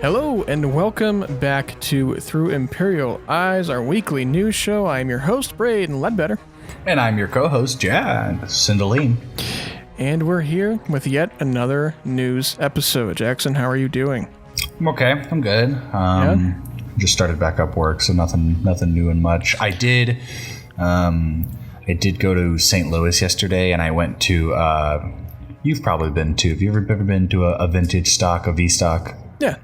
Hello and welcome back to Through Imperial Eyes, our weekly news show. I am your host, braydonleadbetter. And I'm your co-host, Jan Cindeline. And we're here with yet another news episode. Jackson, how are you doing? I'm okay. I'm good. Just started back up work, so nothing new and much. I did go to St. Louis yesterday, and I went to. You've probably been too. Have you ever been to a vintage stock, a V stock? Yeah.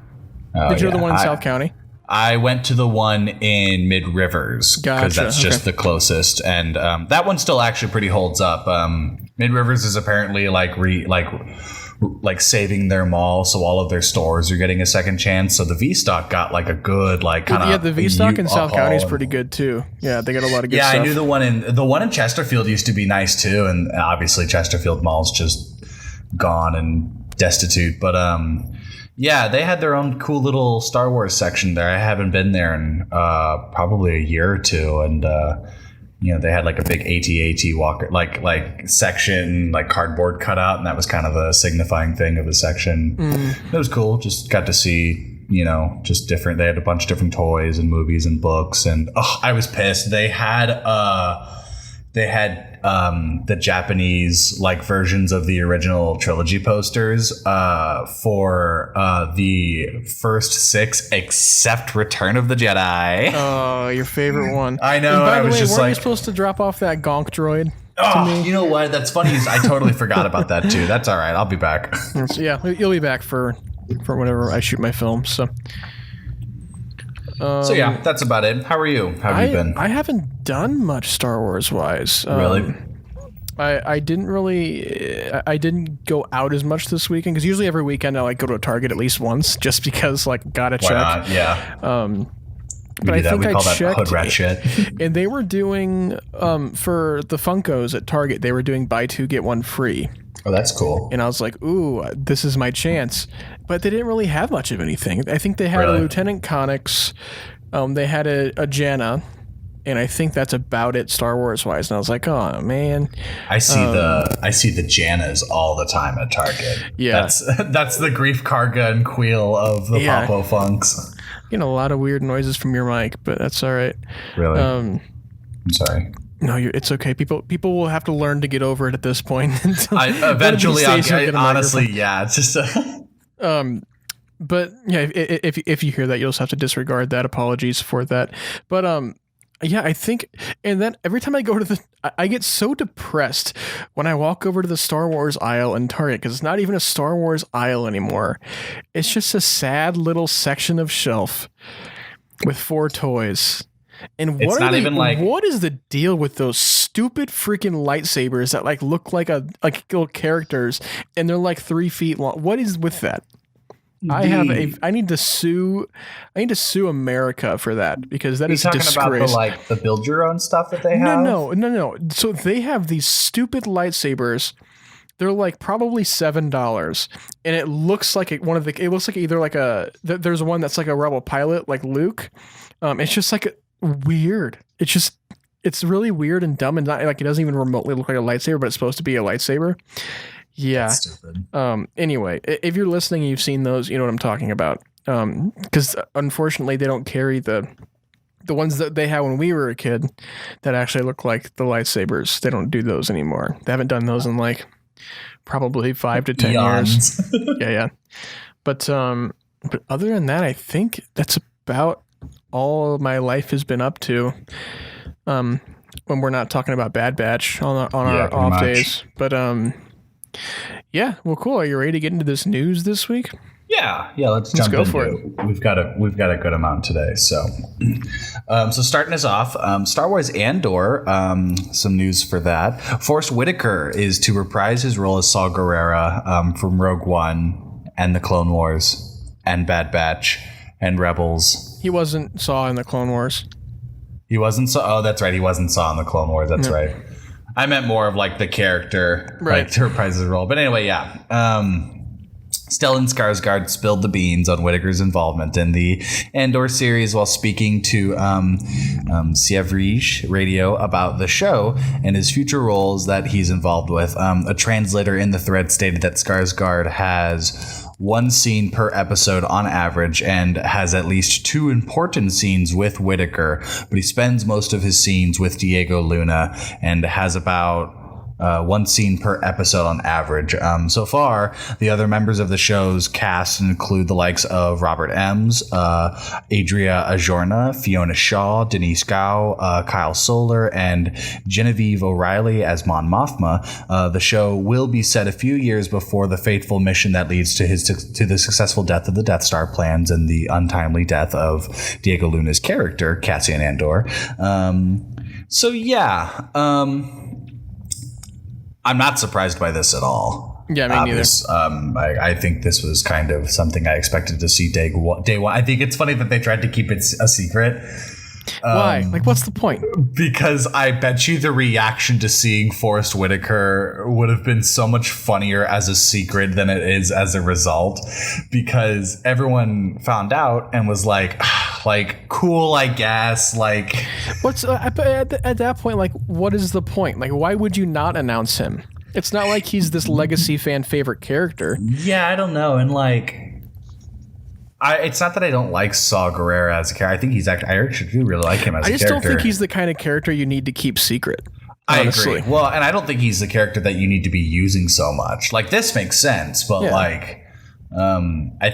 Did you go to the one in South County? I went to the one in Mid Rivers because that's just the closest, and that one still actually pretty holds up. Mid Rivers is apparently like saving their mall, so all of their stores are getting a second chance. So the V stock got like a good the V stock in South County is pretty good too. Yeah, they got a lot of good stuff. Yeah, I knew the one in Chesterfield used to be nice too, and obviously Chesterfield Mall's just gone and destitute, but yeah, they had their own cool little Star Wars section there. I haven't been there in probably a year or two, and they had like a big AT-AT walker like section, like cardboard cutout, and that was kind of a signifying thing of the section. It was cool. Just got to see, just different. They had a bunch of different toys and movies and books, and I was pissed. They had the Japanese like versions of the original trilogy posters for the first 6 except Return of the Jedi. Oh, your favorite one. I know. And by I the was way, just weren't you supposed to drop off that gonk droid? Oh, you know what? That's funny. I totally forgot about that too. That's all right. I'll be back. Yeah, you'll be back for whenever I shoot my film. So yeah, that's about it. How are you? How have you been? I haven't done much Star Wars wise. Really? I didn't go out as much this weekend because usually every weekend I go to a Target at least once just because gotta check. Why not? Yeah. But I think I checked, that hood rat shit. And they were doing for the Funkos at Target. They were doing buy 2 get 1 free. Oh, that's cool. And I was like, ooh, this is my chance. But they didn't really have much of anything. I think they had a Lieutenant Connix. They had a Janna. And I think that's about it Star Wars wise. And I was like, oh, man. I see the Jannas all the time at Target. Yeah. That's the Grief Karga and Queel of the Popo Funks. Getting a lot of weird noises from your mic, but that's all right. Really? I'm sorry. No, it's okay. People will have to learn to get over it at this point. Eventually, honestly, yeah. It's just. But yeah, if you hear that, you'll just have to disregard that. Apologies for that. But yeah, I think, and then every time I go to I get so depressed when I walk over to the Star Wars aisle in Target because it's not even a Star Wars aisle anymore. It's just a sad little section of shelf with 4 toys. And what is the deal with those stupid freaking lightsabers that look like little characters and they're 3 feet long? What is with that? I need to sue America for that because that is a disgrace. Talking about the build your own stuff that they have? No. So they have these stupid lightsabers. They're probably $7, and it looks like it looks like either there's one that's like a rebel pilot like Luke. It's just weird. It's really weird and dumb and not it doesn't even remotely look like a lightsaber, but it's supposed to be a lightsaber. Yeah. That's stupid. Anyway, if you're listening and you've seen those, you know what I'm talking about. Because unfortunately, they don't carry the ones that they had when we were a kid that actually look like the lightsabers. They don't do those anymore. They haven't done those in probably 5 to 10 years. Yeah. But other than that, I think that's about all my life has been up to. When we're not talking about Bad Batch on our off days, but yeah, well, cool. Are you ready to get into this news this week? Yeah. Let's jump go into for it. We've got a good amount today. So starting us off, Star Wars Andor. Some news for that. Forrest Whitaker is to reprise his role as Saw Gerrera from Rogue One and the Clone Wars and Bad Batch and Rebels. He wasn't Saw in the Clone Wars. He wasn't Saw. Oh, that's right. He wasn't Saw in the Clone Wars. That's right. I meant more of the character, to reprise his role. But anyway, yeah. Stellan Skarsgård spilled the beans on Whitaker's involvement in the Andor series while speaking to Sievrish Radio about the show and his future roles that he's involved with. A translator in the thread stated that Skarsgård has one scene per episode on average and has at least 2 important scenes with Whitaker, but he spends most of his scenes with Diego Luna and has about 1 scene per episode on average. So far, the other members of the show's cast include the likes of Robert Ems, Adria Ajorna, Fiona Shaw, Denise Gao, Kyle Solar, and Genevieve O'Reilly as Mon Mothma. The show will be set a few years before the fateful mission that leads to the successful death of the Death Star plans and the untimely death of Diego Luna's character, Cassian Andor. I'm not surprised by this at all. Yeah, me neither. I think this was kind of something I expected to see day one. I think it's funny that they tried to keep it a secret. Why? Like, what's the point? Because I bet you the reaction to seeing Forrest Whitaker would have been so much funnier as a secret than it is as a result. Because everyone found out and was like, cool, I guess. Like, what's at that point? Like, what is the point? Like, why would you not announce him? It's not like he's this legacy fan favorite character. Yeah, I don't know, and like. It's not that I don't like Saw Gerrera as a character. I think he's actually, I actually do really like him as a character. I just don't think he's the kind of character you need to keep secret. Honestly. I agree. Well, and I don't think he's the character that you need to be using so much. Like, this makes sense, but I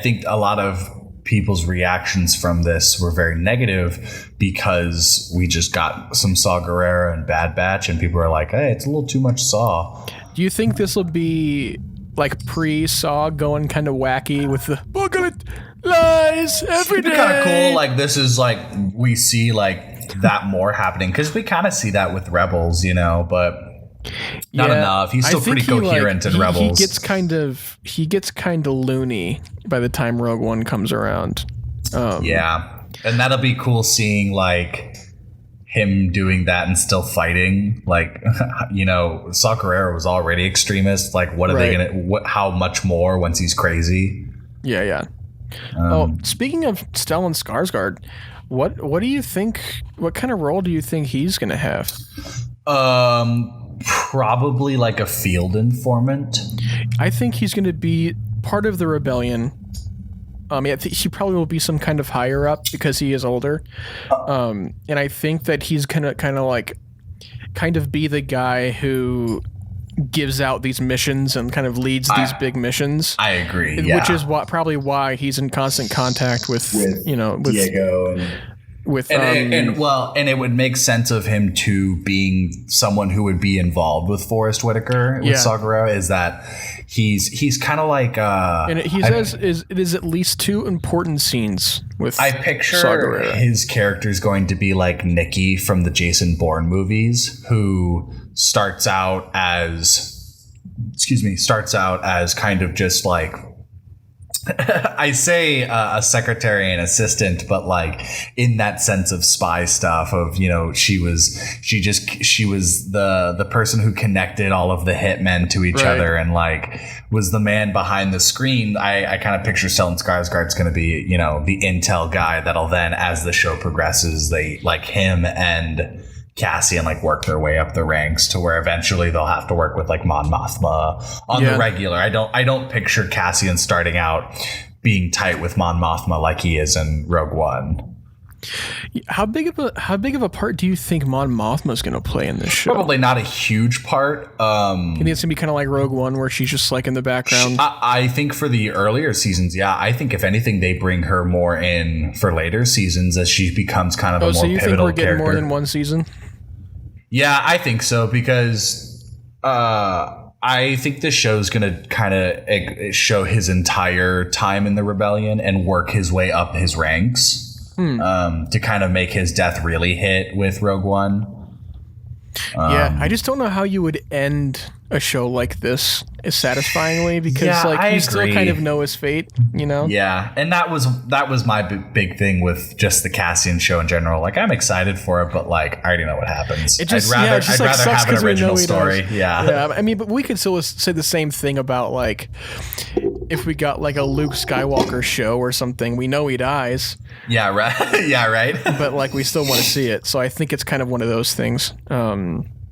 think a lot of people's reactions from this were very negative because we just got some Saw Gerrera and Bad Batch, and people are like, hey, it's a little too much Saw. Do you think this will be like pre-Saw going kind of wacky with the book of it? Lies every day. It'd be kind of cool. Like, this is like we see like that more happening because we kind of see that with Rebels, but not enough. He's still pretty coherent in Rebels. He gets kind of loony by the time Rogue One comes around. Yeah, and that'll be cool seeing like him doing that and still fighting. Like, Saw Gerrera was already extremist. Like, what are they gonna? How much more once he's crazy? Yeah. Speaking of Stellan Skarsgård, what do you think? What kind of role do you think he's gonna have? Probably like a field informant. I think he's gonna be part of the rebellion. He probably will be some kind of higher up because he is older. And I think that he's gonna kind of be the guy who gives out these missions and kind of leads these big missions. I agree. Yeah. Which is probably why he's in constant contact with Diego and it would make sense of him to being someone who would be involved with Forrest Whitaker with Saw Gerrera, is that he's kind of like and it is at least 2 important scenes with I picture his character is going to be like Nikki from the Jason Bourne movies, who starts out as kind of just like I say a secretary and assistant, but like in that sense of spy stuff of, she was the person who connected all of the hitmen to each other and like was the man behind the screen. I kind of picture Stellan Skarsgård's going to be, the intel guy that'll then, as the show progresses, they like him and Cassian like work their way up the ranks to where eventually they'll have to work with like Mon Mothma on the regular. I don't picture Cassian starting out being tight with Mon Mothma like he is in Rogue One. How big of a part do you think Mon Mothma is going to play in this show? Probably not a huge part. You think it's going to be kind of like Rogue One where she's just like in the background? I think for the earlier seasons, I think if anything they bring her more in for later seasons as she becomes kind of a more pivotal character. So you think we're getting more than one season? Yeah, I think so, because I think this show's going to kind of show his entire time in the rebellion and work his way up his ranks to kind of make his death really hit with Rogue One. I just don't know how you would end a show like this is satisfyingly, because I you still agree. kind of know his fate, you know? Yeah, and that was my big thing with just the Cassian show in general. Like, I'm excited for it, but like I already know what happens. It just, I'd rather sucks have an 'cause we know original he story. does. Yeah. I mean, but we could still say the same thing about like if we got like a Luke Skywalker show or something. We know he dies, Yeah, right. Yeah, right. but like we still want to see it. So I think it's kind of one of those things.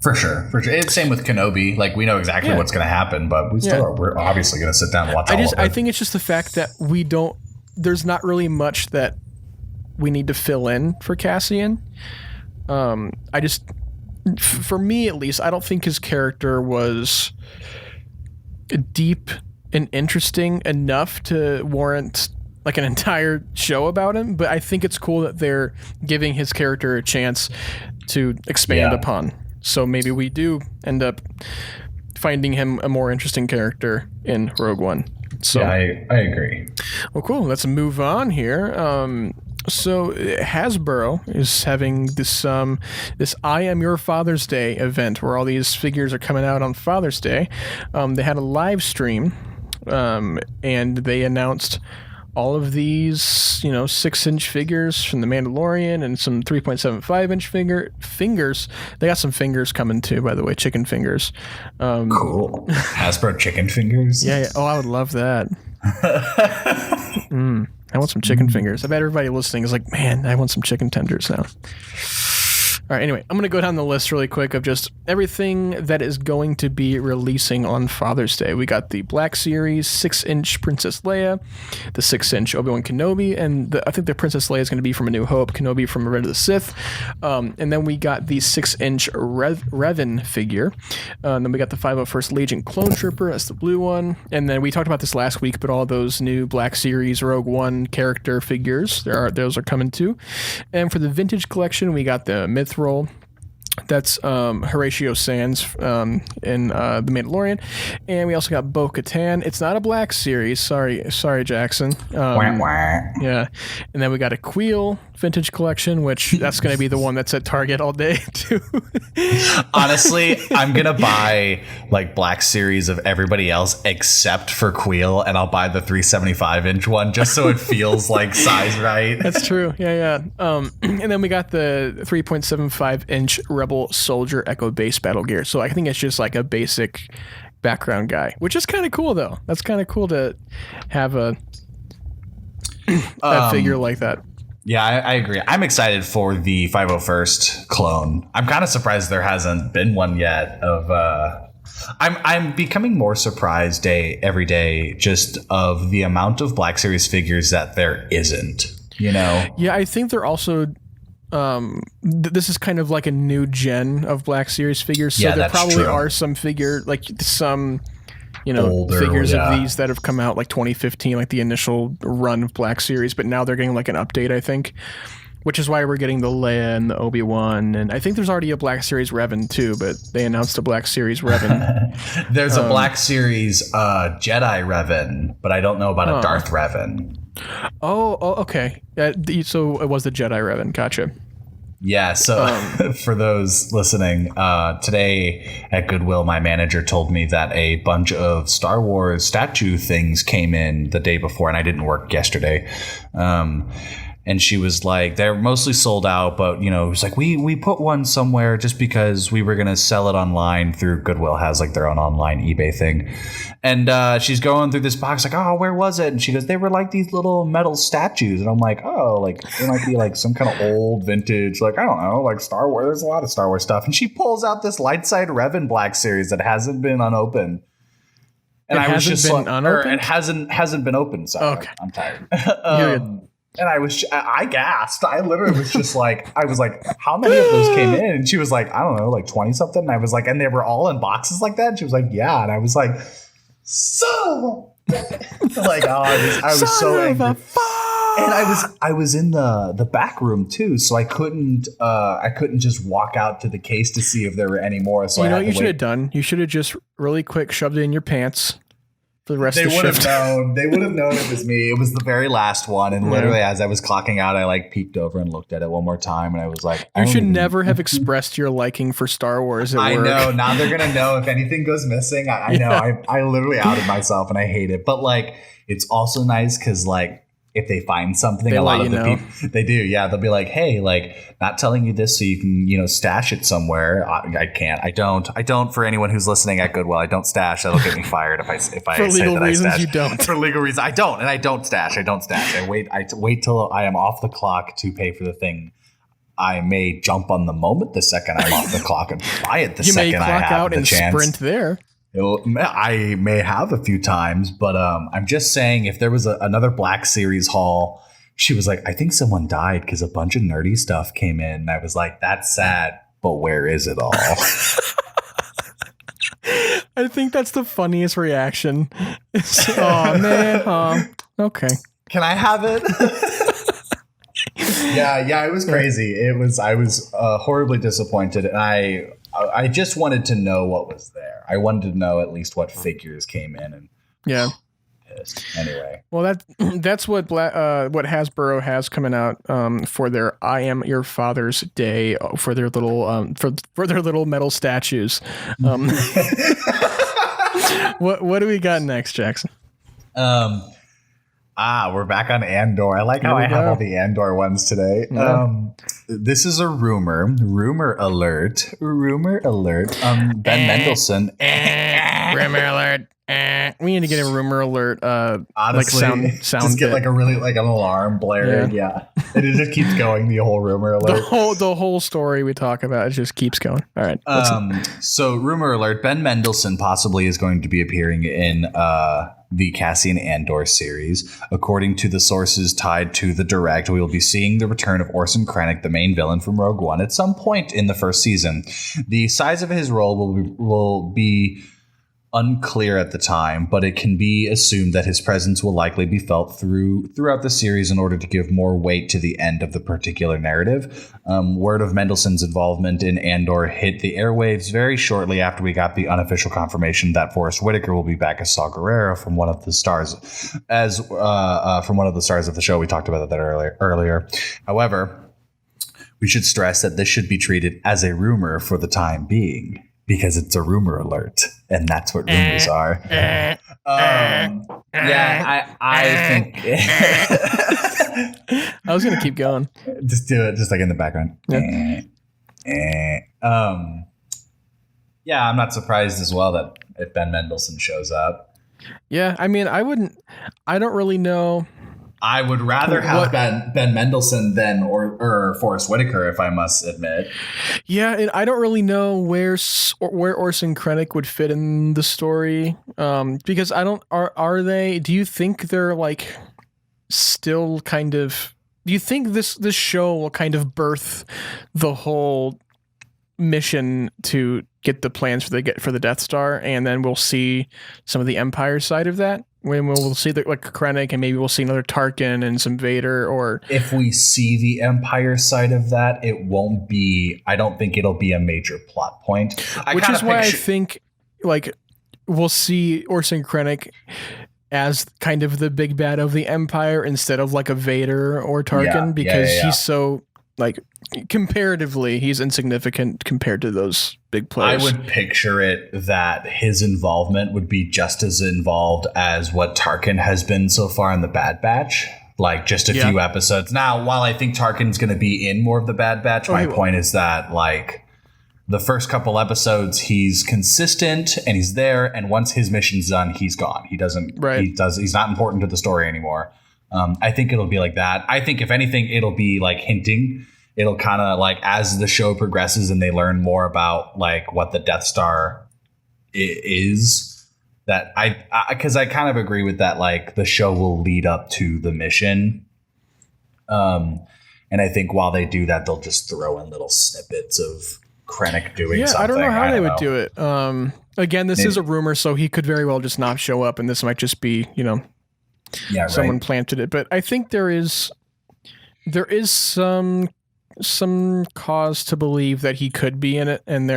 For sure. It's same with Kenobi. Like, we know exactly what's going to happen, but we're obviously going to sit down and watch all of it. I think it's just the fact that there's not really much that we need to fill in for Cassian. For me at least, I don't think his character was deep and interesting enough to warrant like an entire show about him, but I think it's cool that they're giving his character a chance to expand upon. So maybe we do end up finding him a more interesting character in Rogue One. So yeah, I agree. Well, cool. Let's move on here. So Hasbro is having this I Am Your Father's Day event where all these figures are coming out on Father's Day. They had a live stream, and they announced all of these, 6-inch figures from The Mandalorian and some 3.75-inch fingers. They got some fingers coming too, by the way, chicken fingers. Cool. Hasbro chicken fingers? Yeah. Oh, I would love that. I want some chicken fingers. I bet everybody listening is like, man, I want some chicken tenders now. All right, anyway, I'm going to go down the list really quick of just everything that is going to be releasing on Father's Day. We got the Black Series 6-inch Princess Leia, the 6-inch Obi-Wan Kenobi, and I think the Princess Leia is going to be from A New Hope, Kenobi from Revenge of the Sith. And then we got the 6-inch Revan figure. And then we got the 501st Legion Clone Trooper, that's the blue one. And then we talked about this last week, but all those new Black Series Rogue One character figures, those are coming too. And for the vintage collection, we got the Myth Roll. That's Horatio Sands in The Mandalorian. And we also got Bo-Katan. It's not a Black Series. Sorry, Jackson. Yeah. And then we got a Queel vintage collection, which that's going to be the one that's at Target all day too. Honestly, I'm going to buy like Black Series of everybody else except for Queel, and I'll buy the 375-inch one just so it feels like size right. That's true. Yeah. And then we got the 3.75-inch Rebel Soldier Echo Base Battle Gear. So I think it's just like a basic background guy, which is kind of cool though. That's kind of cool to have a figure like that. Yeah, I agree. I'm excited for the 501st clone. I'm kind of surprised there hasn't been one yet. I'm becoming more surprised every day just of the amount of Black Series figures that there isn't. Yeah, I think they're also. This is kind of like a new gen of Black Series figures, so there probably are some older, figures of these that have come out like 2015, like the initial run of Black Series, but now they're getting like an update, I think, which is why we're getting the Leia and the Obi-Wan, and I think there's already a Black Series Revan too, but they announced a Black Series Revan. There's a Black Series Jedi Revan, but I don't know about a Darth Revan. Oh, okay. So it was the Jedi Revan. Gotcha. Yeah, so for those listening, today at Goodwill, my manager told me that a bunch of Star Wars statue things came in the day before, and I didn't work yesterday. And she was like, they're mostly sold out, but, it was like, we put one somewhere just because we were going to sell it online through Goodwill, has like their own online eBay thing. And she's going through this box like, oh, where was it? And she goes, they were like these little metal statues. And I'm like, oh, like it might be like some kind of old vintage, like, I don't know, like Star Wars. There's a lot of Star Wars stuff. And she pulls out this light side Revan Black Series that hasn't been unopened. And I was just like, it hasn't been opened. So okay. I'm tired. And I gasped. I literally was just like, how many of those came in? And she was like, I don't know, like 20 something. And I was like, and they were all in boxes like that. And she was like, yeah. And I was like, like, oh, I was so angry. And I was in the back room too, so I couldn't just walk out to the case to see if there were any more. So you know what you should have done? You should have just really quick shoved it in your pants for the rest They of the would have shift. known. They would have known it was me. It was the very last one, and literally as I was clocking out, I like peeked over and looked at it one more time, and I was like, You should never have expressed your liking for Star Wars at work. I know. Now they're gonna know if anything goes missing. I know. I literally outed myself, and I hate it. But like, it's also nice because like, if they find something, a lot of the people they do. Yeah, they'll be like, "Hey, like, not telling you this so you can, stash it somewhere." I can't. I don't. For anyone who's listening at Goodwill, I don't stash. That'll get me fired if I for say legal that reasons I stash. You don't. For legal reasons, I don't, and I don't stash. I wait till I am off the clock to pay for the thing. I may jump on the moment the second I'm off the clock and buy it the second I have the chance. You may clock out and sprint there. I may have a few times, but I'm just saying if there was another Black Series haul, she was like, I think someone died because a bunch of nerdy stuff came in. And I was like, that's sad, but where is it all? I think that's the funniest reaction. Oh, man. Okay. Can I have it? Yeah, it was crazy. I was horribly disappointed. And I just wanted to know what was there. I wanted to know at least what figures came in, and anyway. Well, that's what Hasbro has coming out for their "I Am Your Father's Day" for their little for their little metal statues. What do we got next, Jackson? We're back on Andor. I like how I have all the Andor ones today. Yeah. This is a rumor. Rumor alert. Ben Mendelsohn. Rumor alert. We need to get a rumor alert. Honestly, like sound. Just get like a really like an alarm blaring. Yeah. And it just keeps going. The whole rumor alert. The whole story we talk about, it just keeps going. All right. So rumor alert. Ben Mendelsohn possibly is going to be appearing in the Cassian Andor series. According to the sources tied to the direct, we will be seeing the return of Orson Krennic, the main villain from Rogue One, at some point in the first season. The size of his role will be unclear at the time, but it can be assumed that his presence will likely be felt throughout the series in order to give more weight to the end of the particular narrative. Word of Mendelsohn's involvement in Andor hit the airwaves very shortly after we got the unofficial confirmation that Forrest Whitaker will be back as Saw Gerrera from one of the stars of the show. We talked about that earlier. However, we should stress that this should be treated as a rumor for the time being, because it's a rumor alert, and that's what rumors are. I think I was gonna keep going. Just do it, just like in the background. I'm not surprised as well that if Ben Mendelsohn shows up. Yeah, I mean, I don't really know. I would rather have Ben Mendelsohn than or Forrest Whitaker, if I must admit. Yeah, and I don't really know where Orson Krennic would fit in the story, because are they? Do you think they're like still kind of? Do you think this show will kind of birth the whole mission to get the plans for the Death Star, and then we'll see some of the Empire side of that? When we'll see like Krennic, and maybe we'll see another Tarkin and some Vader, or if we see the Empire side of that, it won't be. I don't think it'll be a major plot point. Which is why I think like we'll see Orson Krennic as kind of the big bad of the Empire instead of like a Vader or Tarkin, because he's so like comparatively he's insignificant compared to those big players. I would picture it that his involvement would be just as involved as what Tarkin has been so far in the Bad Batch, like just a few episodes. Now, while I think Tarkin's going to be in more of the Bad Batch, my point is that like the first couple episodes he's consistent and he's there, and once his mission's done, he's gone. He's not important to the story anymore. I think it'll be like that. I think if anything, it'll be like hinting. It'll kind of like as the show progresses and they learn more about like what the Death Star is, that because I kind of agree with that. Like the show will lead up to the mission. And I think while they do that, they'll just throw in little snippets of Krennic doing something. I don't know how they would do it. Again, this is a rumor, so he could very well just not show up, and this might just be, someone planted it. But I think there is some cause to believe that he could be in it, and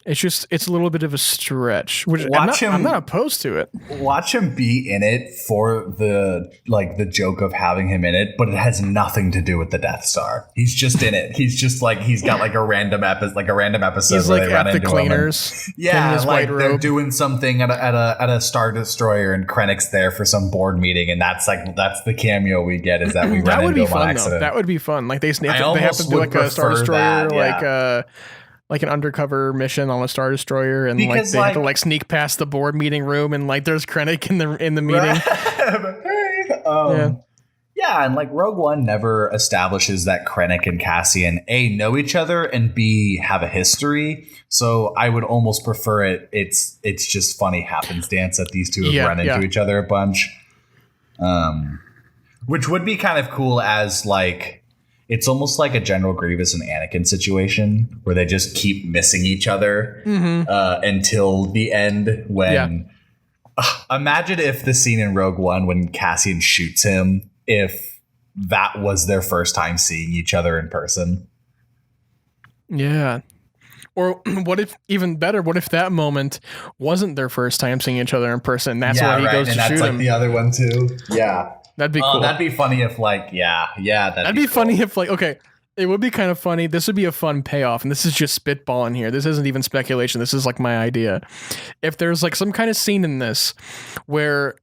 It's a little bit of a stretch, which I'm not opposed to it. Watch him be in it for the joke of having him in it, but it has nothing to do with the Death Star. He's just in it. He's just like he's got like a random episode he's where like they run at the into cleaners. him. Yeah, like they're doing something at a Star Destroyer, and Krennic's there for some board meeting, and that's the cameo we get is that we run into him on accident. That would be fun. Like they have to do like a Star Destroyer, like an undercover mission on a Star Destroyer, and because, like they have to like sneak past the board meeting room, and like there's Krennic in the meeting. Yeah, and like Rogue One never establishes that Krennic and Cassian A, know each other, and B, have a history. So I would almost prefer it. It's just funny happenstance that these two have run into each other a bunch. Which would be kind of cool as like it's almost like a General Grievous and Anakin situation where they just keep missing each other until the end when imagine if the scene in Rogue One when Cassian shoots him, if that was their first time seeing each other in person. Yeah. Or what if, even better, what if that moment wasn't their first time seeing each other in person? That's why he goes to shoot him. And that's like the other one too. Yeah. That'd be cool. That'd be funny if like, that'd be funny if like, okay, it would be kind of funny. This would be a fun payoff. And this is just spitballing here. This isn't even speculation. This is like my idea. If there's like some kind of scene in this where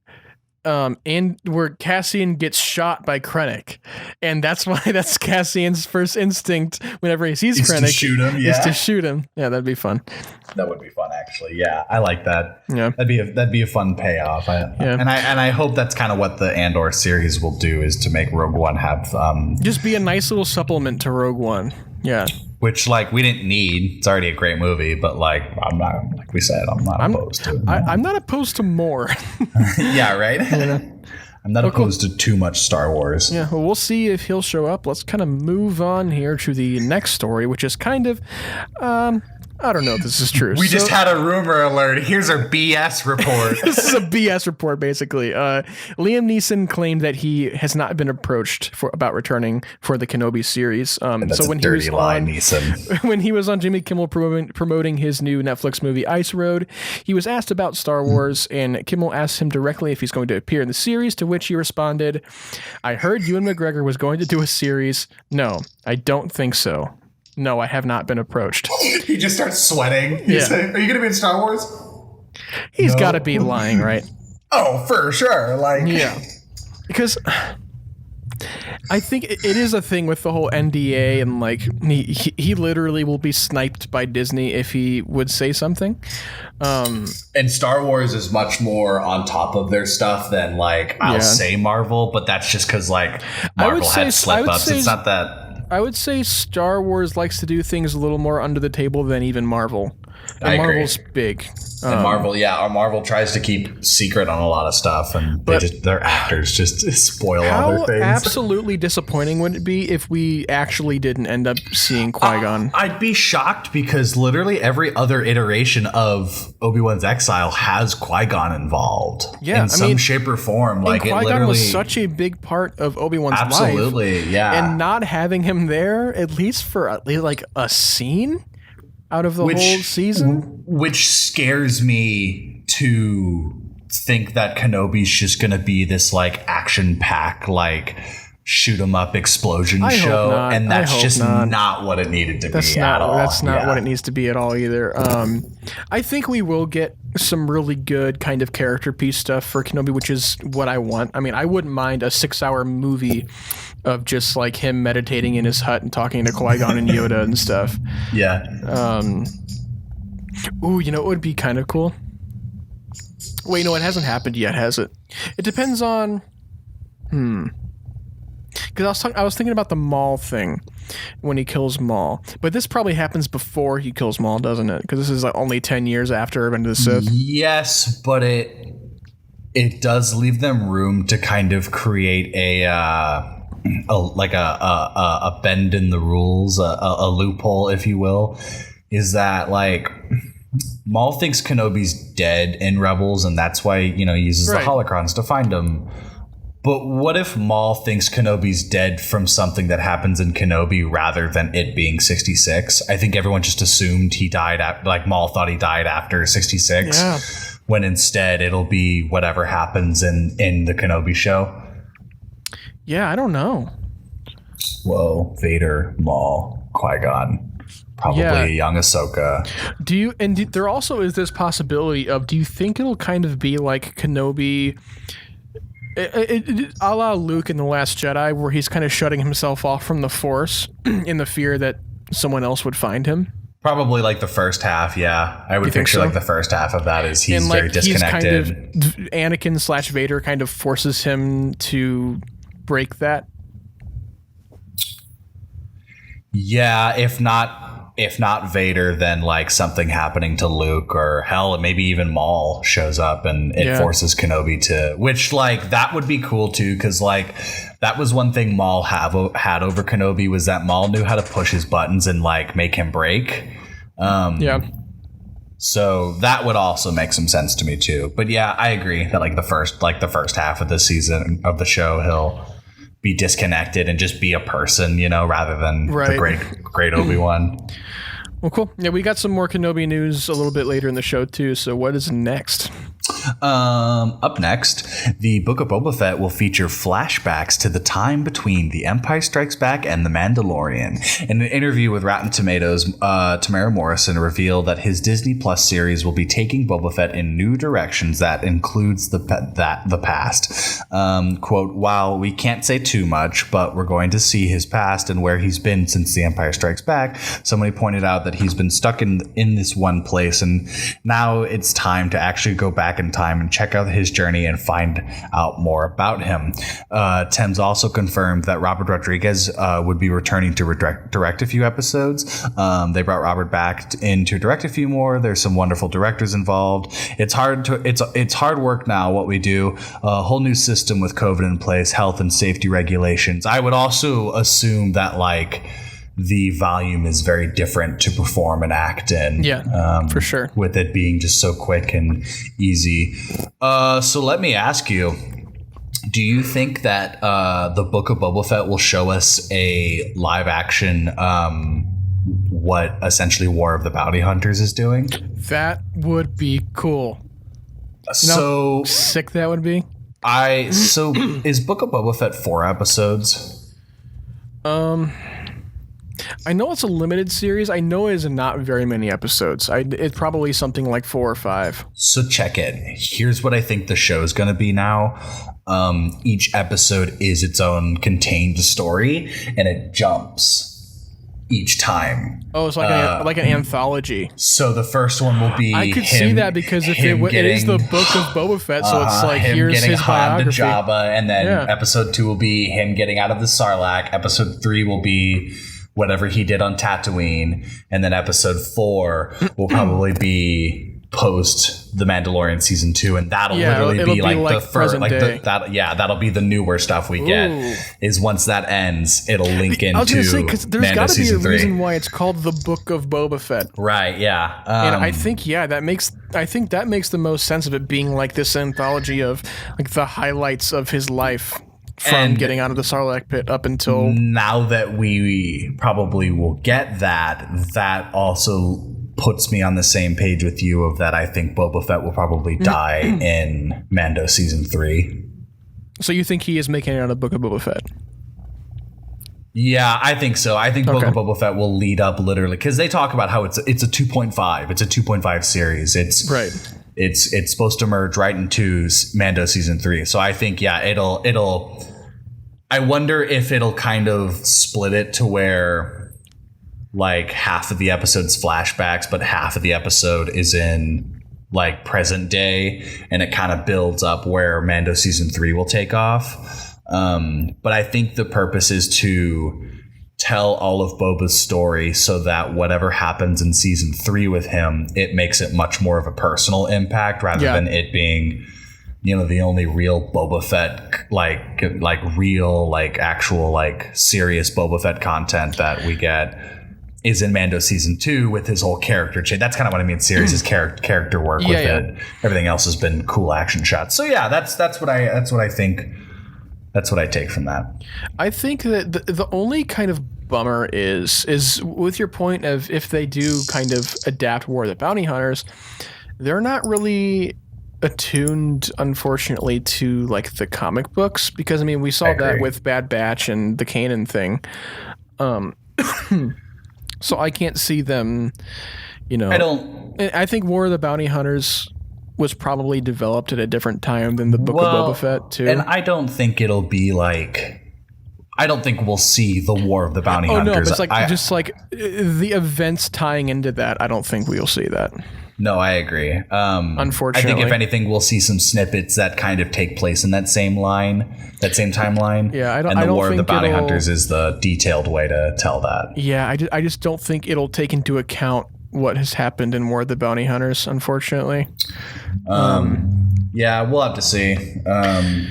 where Cassian gets shot by Krennic, and that's Cassian's first instinct whenever he sees Krennic is to shoot him. Yeah, that'd be fun. That would be fun, actually. Yeah, I like that. Yeah, that'd be a fun payoff. And I hope that's kind of what the Andor series will do, is to make Rogue One have just be a nice little supplement to Rogue One. Yeah. Which, like, we didn't need. It's already a great movie, but, like, I'm not, like we said, I'm not opposed to it. I'm not opposed to more. Yeah, right? I'm not opposed to too much Star Wars. Yeah, well, we'll see if he'll show up. Let's kind of move on here to the next story, which is kind of... I don't know if this is true. We just had a rumor alert. Here's our BS report. This is a BS report, basically. Liam Neeson claimed that he has not been approached about returning for the Kenobi series. That's so when a dirty lie, Neeson. When he was on Jimmy Kimmel promoting his new Netflix movie Ice Road, he was asked about Star Wars, and Kimmel asked him directly if he's going to appear in the series, to which he responded, "I heard Ewan McGregor was going to do a series. No, I don't think so. No, I have not been approached." He just starts sweating. He's like, "Are you going to be in Star Wars?" He's got to be lying, right? Oh, for sure. Like, yeah, because I think it is a thing with the whole NDA, and like he literally will be sniped by Disney if he would say something. And Star Wars is much more on top of their stuff than like I'll say Marvel, but that's just because like Marvel had slip ups. It's not that. I would say Star Wars likes to do things a little more under the table than even Marvel. And Marvel's big. And Marvel tries to keep secret on a lot of stuff, and their actors just spoil all their things. How absolutely disappointing would it be if we actually didn't end up seeing Qui-Gon? I'd be shocked, because literally every other iteration of Obi-Wan's Exile has Qui-Gon involved in some shape or form. Like, Qui-Gon was such a big part of Obi-Wan's life. Absolutely, yeah. And not having him there, at least for like a scene out of the whole season, which scares me to think that Kenobi's just going to be this like action pack, like shoot 'em up explosion show, and that's just not what it needed to be at all. That's not what it needs to be at all either. I think we will get some really good kind of character piece stuff for Kenobi, which is what I want. I mean, I wouldn't mind a 6-hour movie of just like him meditating in his hut and talking to Qui-Gon and Yoda and stuff. Yeah. Ooh, you know, it would be kind of cool. Wait, no, it hasn't happened yet, has it? It depends on... Because I was thinking about the Maul thing when he kills Maul. But this probably happens before he kills Maul, doesn't it? Because this is like only 10 years after Revenge of the Sith. Yes, but it does leave them room to kind of create a bend in the rules, a loophole, if you will. Is that like Maul thinks Kenobi's dead in Rebels, and that's why, you know, he uses the holocrons to find him. But what if Maul thinks Kenobi's dead from something that happens in Kenobi rather than it being 66? I think everyone just assumed he died like Maul thought he died after 66. Yeah. When instead it'll be whatever happens in the Kenobi show. Yeah, I don't know. Whoa, Vader, Maul, Qui-Gon. Probably a young Ahsoka. There also is this possibility of, do you think it'll kind of be like Kenobi, a la Luke in The Last Jedi, where he's kind of shutting himself off from the Force in the fear that someone else would find him? Probably like the first half, yeah. I would picture like the first half of that is he's very disconnected. He's kind of, Anakin / Vader kind of forces him to break that. Yeah, if not Vader, then like something happening to Luke, or hell, maybe even Maul shows up and it forces Kenobi to, which like that would be cool too, because like that was one thing Maul had over Kenobi, was that Maul knew how to push his buttons and like make him break. So that would also make some sense to me too. But yeah, I agree that like the first half of the season of the show, he'll be disconnected and just be a person, rather than the great Obi-Wan. Well, cool. Yeah, we got some more Kenobi news a little bit later in the show too. So what is next? Up next, the Book of Boba Fett will feature flashbacks to the time between The Empire Strikes Back and The Mandalorian. In an interview with Rotten Tomatoes, Tamara Morrison revealed that his Disney Plus series will be taking Boba Fett in new directions that includes the past. Quote, while we can't say too much, but we're going to see his past and where he's been since The Empire Strikes Back. Somebody pointed out that he's been stuck in this one place, and now it's time to actually go back in time and check out his journey and find out more about him. Thames also confirmed that Robert Rodriguez would be returning to direct a few episodes. They brought Robert back in to direct a few more. There's some wonderful directors involved. It's hard work now, what we do. A whole new system with COVID in place, health and safety regulations. I would also assume that like the volume is very different to perform and act in. Yeah, for sure. With it being just so quick and easy. So let me ask you, do you think that the Book of Boba Fett will show us a live action what essentially War of the Bounty Hunters is doing? That would be cool. So sick that would be. So is Book of Boba Fett 4 episodes? I know it's a limited series. I know it's not very many episodes. It's probably something like 4 or 5. So check it. Here's what I think the show is going to be now. Each episode is its own contained story, and it jumps each time. Oh, it's like an anthology. So the first one will be I could see that, because if it is the Book of Boba Fett, so it's like here's his biography. Jabba, and then episode 2 will be him getting out of the Sarlacc. Episode 3 will be whatever he did on Tatooine, and then episode 4 will probably be post The Mandalorian season 2, and that'll literally be like the first, like that'll be the newer stuff we get. Is once that ends, it'll link into. I was gonna say, because there's got to be a reason why it's called the Book of Boba Fett, right? Yeah, and I think that makes the most sense of it being like this anthology of like the highlights of his life. From getting out of the Sarlacc pit up until now that we probably will get that also puts me on the same page with you of that I think Boba Fett will probably die in Mando season 3. So you think he is making it out of Book of Boba Fett? Yeah, I think so. I think Book of Boba Fett will lead up literally, because they talk about how it's a 2.5. It's a 2.5 series. It's right. It's supposed to merge right into Mando season 3. So I think it'll. I wonder if it'll kind of split it to where like half of the episode's flashbacks, but half of the episode is in like present day, and it kind of builds up where Mando season 3 will take off. But I think the purpose is to tell all of Boba's story so that whatever happens in season 3 with him, it makes it much more of a personal impact rather than it being, the only real Boba Fett, like real, like actual, like serious Boba Fett content that we get is in Mando season 2 with his whole character change. That's kind of what I mean. Series is character work with it. Everything else has been cool action shots. So yeah, that's what I think That's what I take from that. I think that the only kind of bummer is with your point of if they do kind of adapt War of the Bounty Hunters, they're not really attuned, unfortunately, to like the comic books, because I mean we saw that with Bad Batch and the Kanan thing. So I can't see them, I think War of the Bounty Hunters was probably developed at a different time than the Book of Boba Fett too. And I don't think it'll be like, I don't think we'll see the War of the Bounty Hunters. No, but it's just like the events tying into that. I don't think we'll see that. No, I agree. Unfortunately, I think if anything, we'll see some snippets that kind of take place in that same timeline. Yeah, I don't. And the War of the think Bounty Hunters is the detailed way to tell that. Yeah, I just don't think it'll take into account what has happened in War of the Bounty Hunters, unfortunately. Yeah, we'll have to see. I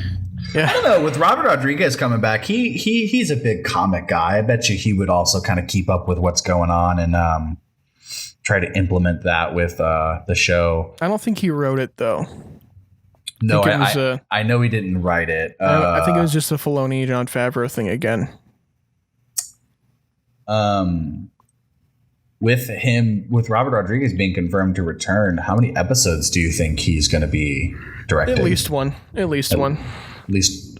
don't know. With Robert Rodriguez coming back, he's a big comic guy. I bet you he would also kind of keep up with what's going on and try to implement that with the show. I don't think he wrote it though. No, I know he didn't write it. I think it was just a Filoni, Jon Favreau thing again. With Robert Rodriguez being confirmed to return, how many episodes do you think he's going to be directing? At least one. At least,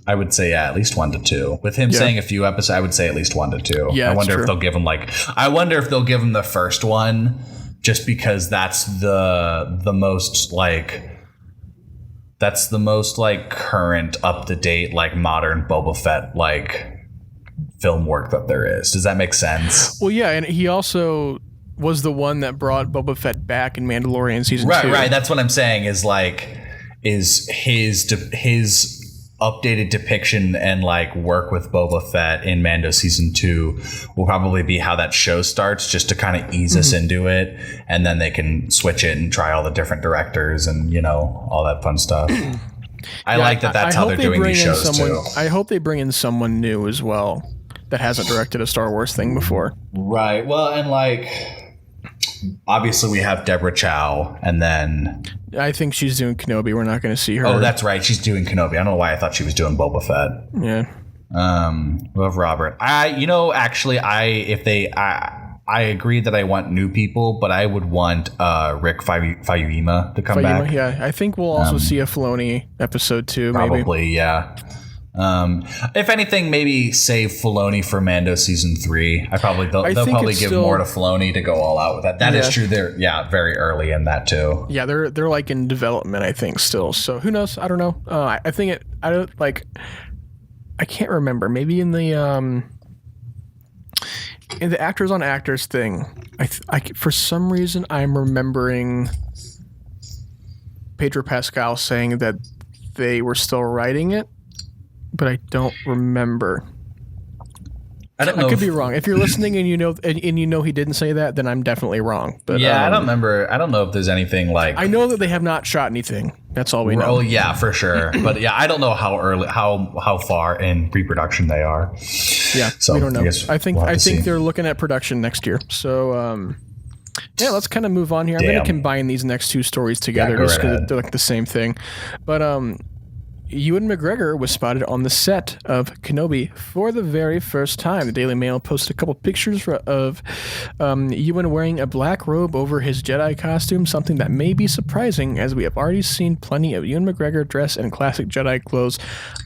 I would say, at least 1 to 2. With him saying a few episodes, I would say at least 1 to 2. Yeah, I wonder if they'll give him the first one, just because that's the most current, up to date, like modern Boba Fett film work that there is. Does that make sense? Well, yeah, and he also was the one that brought Boba Fett back in Mandalorian season 2. Right. That's what I'm saying. Is his updated depiction and work with Boba Fett in Mando season 2 will probably be how that show starts, just to kind of ease us into it, and then they can switch it and try all the different directors and all that fun stuff. I like that. That's how they're doing these shows too. I hope they bring in someone new as well that hasn't directed a Star Wars thing before. Right. Well, and obviously we have Deborah Chow, and then I think she's doing Kenobi. We're not going to see her. Oh, that's right. She's doing Kenobi. I don't know why I thought she was doing Boba Fett. Yeah. Love Robert. I agree that I want new people, but I would want Rick Famuyiwa to come back. Yeah, I think we'll also see a Filoni episode 2. Probably, maybe. Yeah. If anything, maybe save Filoni for Mando season 3. They'll probably give more to Filoni to go all out with that. That is true. They're very early in that too. Yeah, they're in development, I think, still. So who knows? I don't know. I think I can't remember. Maybe in the actors on actors thing, I for some reason I'm remembering Pedro Pascal saying that they were still writing it, but I don't remember. I could be wrong. If you're listening and you know he didn't say that, then I'm definitely wrong. But yeah, I don't remember. I don't know if there's anything I know that they have not shot anything. That's all we know. Oh yeah, for sure. But yeah, I don't know how far in pre-production they are. Yeah, so we don't know. I think see. they're looking at production next year. So yeah, let's kind of move on here. I'm going to combine these next two stories together just because they're the same thing. But Ewan McGregor was spotted on the set of Kenobi for the very first time. The Daily Mail posted a couple pictures of Ewan wearing a black robe over his Jedi costume, something that may be surprising as we have already seen plenty of Ewan McGregor dressed in classic Jedi clothes,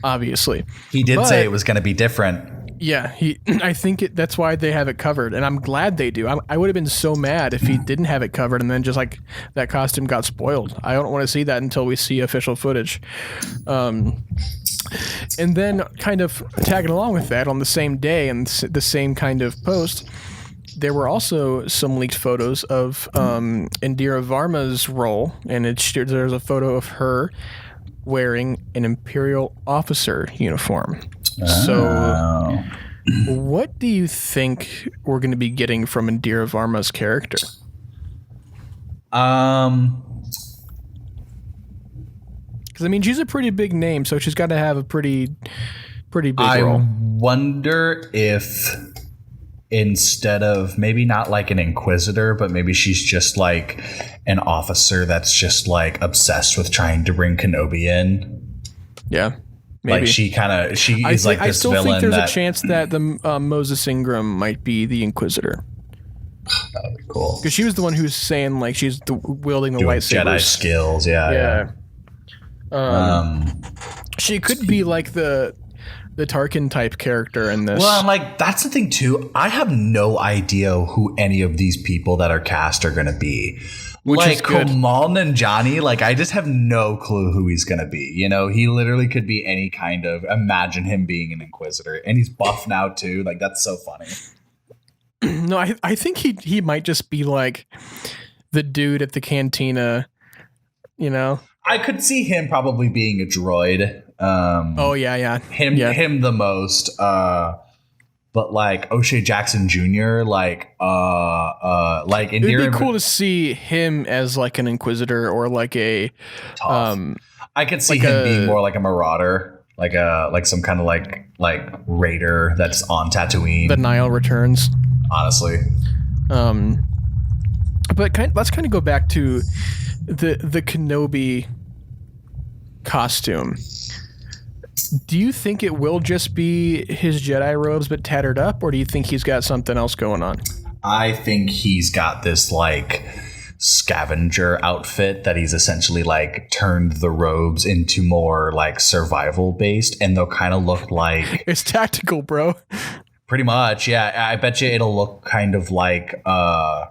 obviously. He did say it was going to be different. Yeah, I think that's why they have it covered, and I'm glad they do. I would have been so mad if he didn't have it covered and then just that costume got spoiled. I don't want to see that until we see official footage. And then kind of tagging along with that on the same day and the same kind of post, there were also some leaked photos of Indira Varma's role, and there's a photo of her wearing an Imperial officer uniform. So what do you think we're going to be getting from Indira Varma's character? Because, I mean, she's a pretty big name, so she's got to have a pretty big role. I wonder if instead of maybe not like an inquisitor, but maybe she's just like an officer that's just like obsessed with trying to bring Kenobi in. Yeah. Maybe. Like she is like this I still villain. think there's a chance that the Moses Ingram might be the Inquisitor. That would be cool. Because she was the one who's saying like she's wielding the lightsabers. Jedi skills, yeah. She could be like the Tarkin type character in this. Well, like that's the thing too. I have no idea who any of these people that are cast are going to be. Which like is good. Kumail Nanjiani, like I just have no clue who he's going to be. You know, he literally could be any kind of. Imagine him being an Inquisitor, and he's buff now too. Like that's so funny. No, I think he might just be like the dude at the cantina. You know, I could see him probably being a droid. Him the most. But like O'Shea Jackson Jr., like Indira. It'd be cool to see him as like an Inquisitor or like a I could see him being more like a Marauder, like some kind of like raider that's on Tatooine. The Nile Returns. Honestly. But let's kind of go back to the Kenobi costume. Do you think it will just be his Jedi robes but tattered up, or do you think he's got something else going on? I think he's got this like scavenger outfit that he's essentially like turned the robes into more like survival based, and they'll kind of look like it's tactical, bro. Pretty much, yeah. I bet you it'll look kind of like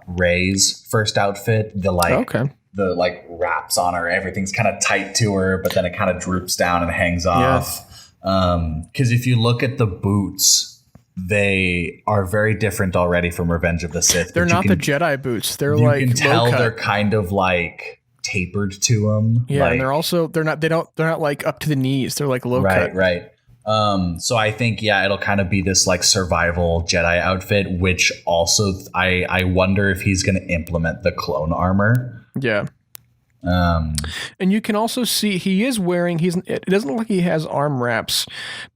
Rey's first outfit. The like wraps on her, everything's kind of tight to her, but then it kind of droops down and hangs off. Because if you look at the boots, they are very different already from Revenge of the Sith. They're not the Jedi boots. They're you like can tell low-cut. They're kind of like tapered to them. Yeah, like, and they're not like up to the knees. They're like low cut. Right. So I think, it'll kind of be this like survival Jedi outfit, which also I wonder if he's going to implement the clone armor. Yeah. And you can also see he is wearing, it doesn't look like he has arm wraps,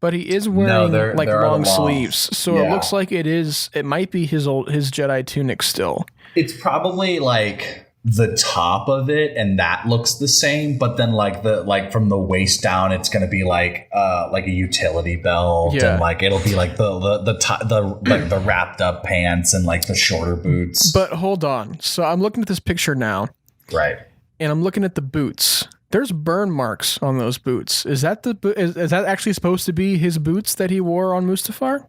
but he is wearing long sleeves. So it looks like it might be his Jedi tunic still. It's probably like the top of it, and that looks the same, but then from the waist down, it's going to be like a utility belt, and like it'll be like the wrapped up pants and like the shorter boots. But hold on. So I'm looking at this picture now. Right. And I'm looking at the boots. There's burn marks on those boots. Is that is that actually supposed to be his boots that he wore on Mustafar?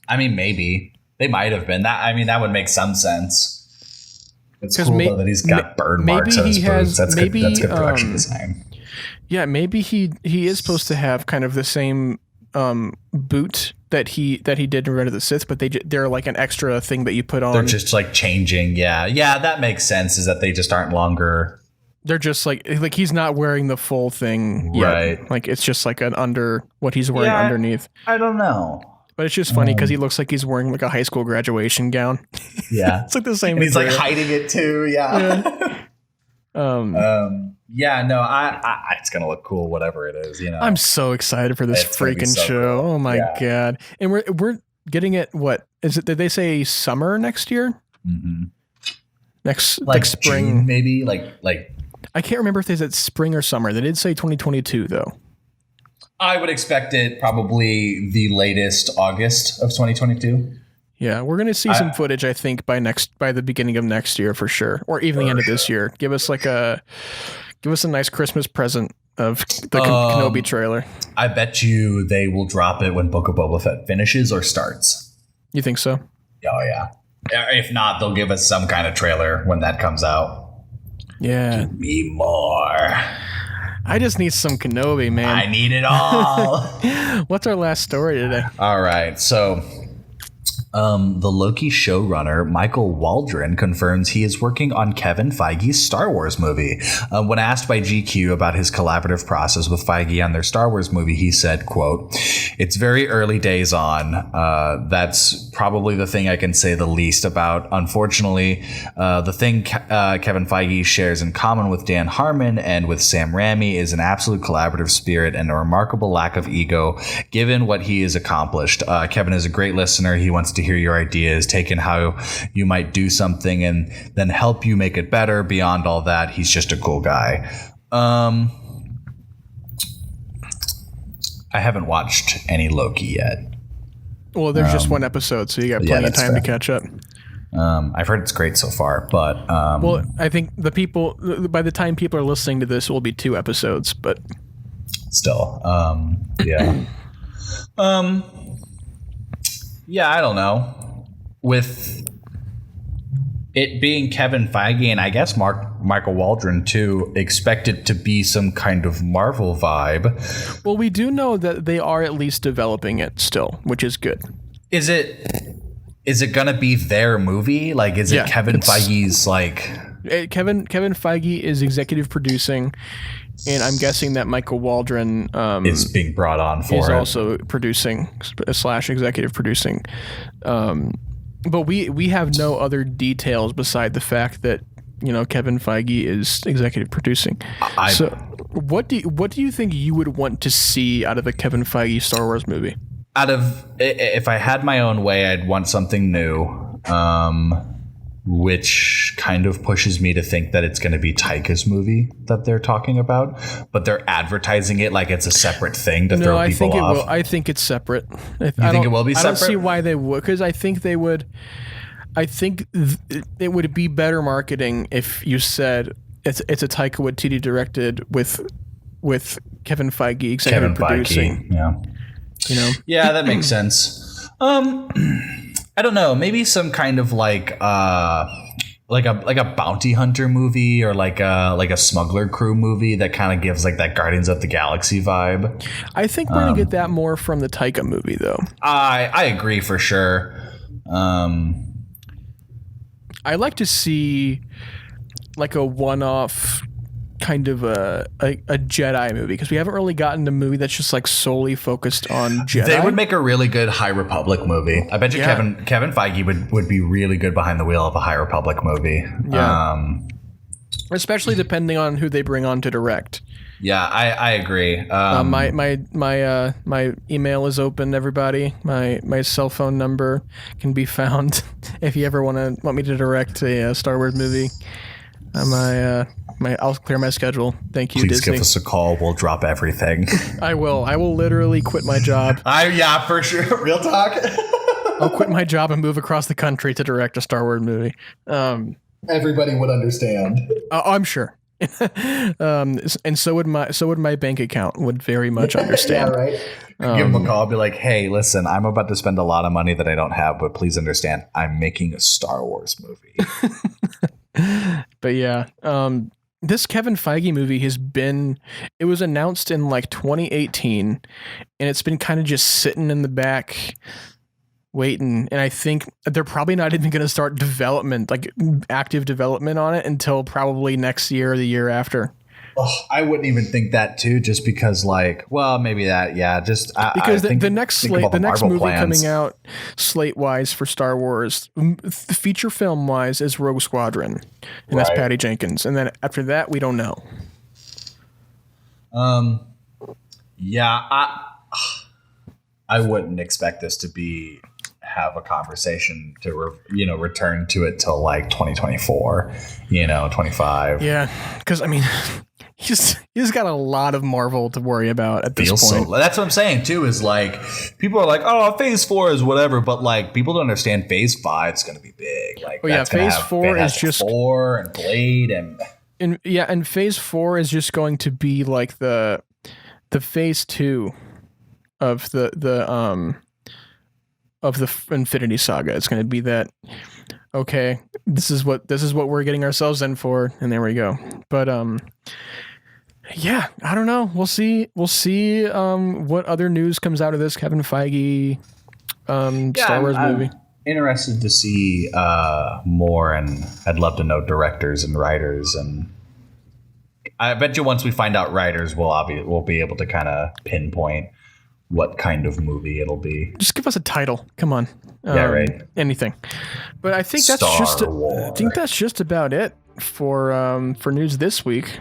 I mean, maybe they might have been that. I mean, that would make some sense. It's cool though that he's got burn marks on his boots. That's good production design. Yeah, maybe he is supposed to have kind of the same boot that he did in Revenge of the Sith, but they're like an extra thing that you put on. They're just like changing. Yeah, that makes sense. Is that they just aren't longer. They're just like he's not wearing the full thing yet. Right. Like it's just like what he's wearing underneath. I don't know. But it's just funny because he looks like he's wearing like a high school graduation gown. Yeah. It's like the same. And he's like hiding it too. Yeah. It's gonna look cool, whatever it is. You know. I'm so excited for this freaking show. Cool. Oh my god! And we're getting it. What is it? Did they say summer next year? Mm-hmm. Next spring, June, maybe like. I can't remember if they said spring or summer. They did say 2022 though. I would expect it probably the latest August of 2022. Yeah, we're gonna see some footage. I think by the beginning of next year for sure, or even the end of this year. Give us a nice Christmas present of the Kenobi trailer. I bet you they will drop it when Book of Boba Fett finishes or starts. You think so? Oh yeah. If not, they'll give us some kind of trailer when that comes out. Yeah. Give me more. I just need some Kenobi, man. I need it all. What's our last story today? All right. So the Loki showrunner, Michael Waldron, confirms he is working on Kevin Feige's Star Wars movie. When asked by GQ about his collaborative process with Feige on their Star Wars movie, he said, quote, "It's very early days on. That's probably the thing I can say the least about. Unfortunately, the thing Kevin Feige shares in common with Dan Harmon and with Sam Raimi is an absolute collaborative spirit and a remarkable lack of ego, given what he has accomplished. Kevin is a great listener. He wants to hear your ideas, take in how you might do something, and then help you make it better. Beyond all that, he's just a cool guy." I haven't watched any Loki yet. Well, there's just one episode, so you got plenty of time to catch up. I've heard it's great so far, but well, I think by the time people are listening to this, it will be 2 episodes, but still, yeah. Yeah, I don't know. With it being Kevin Feige and I guess Michael Waldron too, expect it to be some kind of Marvel vibe. Well, we do know that they are at least developing it still, which is good. Is it gonna be their movie? Like, is it Kevin Feige's like? Kevin Feige is executive producing, and I'm guessing that Michael Waldron is being brought on for is it. also producing / executive producing. But we have no other details beside the fact that Kevin Feige is executive producing. So what do you think you would want to see out of a Kevin Feige Star Wars movie? If I had my own way, I'd want something new, which kind of pushes me to think that it's going to be Taika's movie that they're talking about, but they're advertising it like it's a separate thing to throw people off. I think it's separate. You think it will be separate? I don't see why they would, because I think they would. I think it would be better marketing if you said it's a Taika Waititi directed with Kevin Feige executive producing. Yeah. Yeah, that makes sense. I don't know. Maybe some kind of like a bounty hunter movie or like a smuggler crew movie that kind of gives like that Guardians of the Galaxy vibe. I think we're gonna get that more from the Taika movie, though. I agree for sure. I like to see like a one-off kind of a Jedi movie, because we haven't really gotten a movie that's just like solely focused on Jedi. They would make a really good High Republic movie. I bet you Kevin Feige would be really good behind the wheel of a High Republic movie. Yeah. Especially depending on who they bring on to direct. Yeah, I agree. My email is open, everybody. My cell phone number can be found if you ever want me to direct a Star Wars movie. I'll clear my schedule. Thank you, Please Disney. Give us a call. We'll drop everything. I will literally quit my job. Yeah, for sure. Real talk. I'll quit my job and move across the country to direct a Star Wars movie. Everybody would understand. I'm sure. And so would my bank account would very much understand. Yeah, right. Give them a call. Be like, hey, listen, I'm about to spend a lot of money that I don't have, but please understand, I'm making a Star Wars movie. But yeah, this Kevin Feige movie it was announced in like 2018, and it's been kind of just sitting in the back waiting. And I think they're probably not even going to start development, like active development on it, until probably next year or the year after. Oh, I wouldn't even think that too, just because maybe that, yeah, just because the next movie plans. coming out slate wise for Star Wars, feature film wise, is Rogue Squadron, and that's Patty Jenkins, and then after that we don't know. Yeah, I wouldn't expect this to have a conversation to return to it till like 2024, 25. Yeah, because I mean. He's got a lot of Marvel to worry about at this point. That's what I'm saying too. Is like people are like, oh, Phase 4 is whatever, but like people don't understand Phase 5 is going to be big. Like, Phase 4 is just 4 and Blade and Phase 4 is just going to be like the Phase 2 of the Infinity Saga. It's going to be that. Okay, this is what we're getting ourselves in for, and there we go. But yeah, I don't know. We'll see what other news comes out of this Kevin Feige Star Wars movie. Interested to see more, and I'd love to know directors and writers, and I bet you once we find out writers, we'll be able to kind of pinpoint what kind of movie it'll be. Just give us a title. Come on. Yeah, right. Anything. But I think that's just about it for news this week.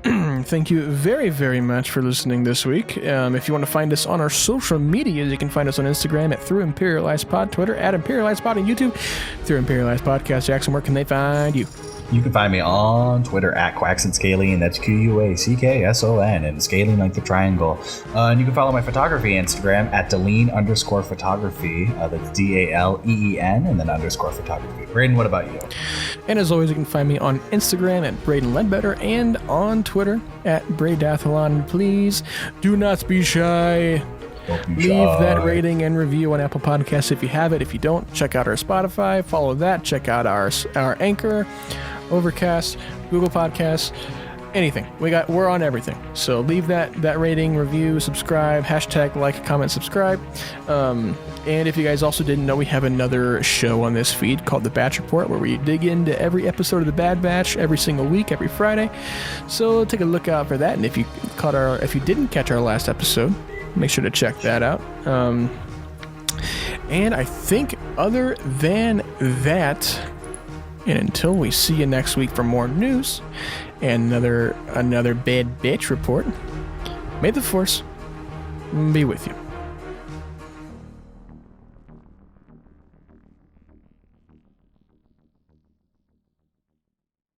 Thank you very, very much for listening this week. If you want to find us on our social medias, you can find us on Instagram at Through Imperialized Pod, Twitter at Imperialized Pod, and YouTube through Imperialized Podcast. Jackson, where can they find you? You can find me on Twitter at QuacksandScaling, and that's QUACKSON, and scaling like the triangle. And you can follow my photography Instagram at Deleen_photography. That's DALEEN and then _photography. Braydon, what about you? And as always, you can find me on Instagram at braydonleadbetter and on Twitter at braydathlon. Please do not be shy. Leave that rating and review on Apple Podcasts if you have it. If you don't, check out our Spotify. Follow that. Check out our Anchor, Overcast, Google Podcasts, anything. We're on everything. So leave that rating, review, subscribe, hashtag like, comment, subscribe. And if you guys also didn't know, we have another show on this feed called The Batch Report, where we dig into every episode of The Bad Batch every single week, every Friday. So take a look out for that. And if you didn't catch our last episode, make sure to check that out. And I think other than that, and until we see you next week for more news and another Bad Batch report, may the Force be with you.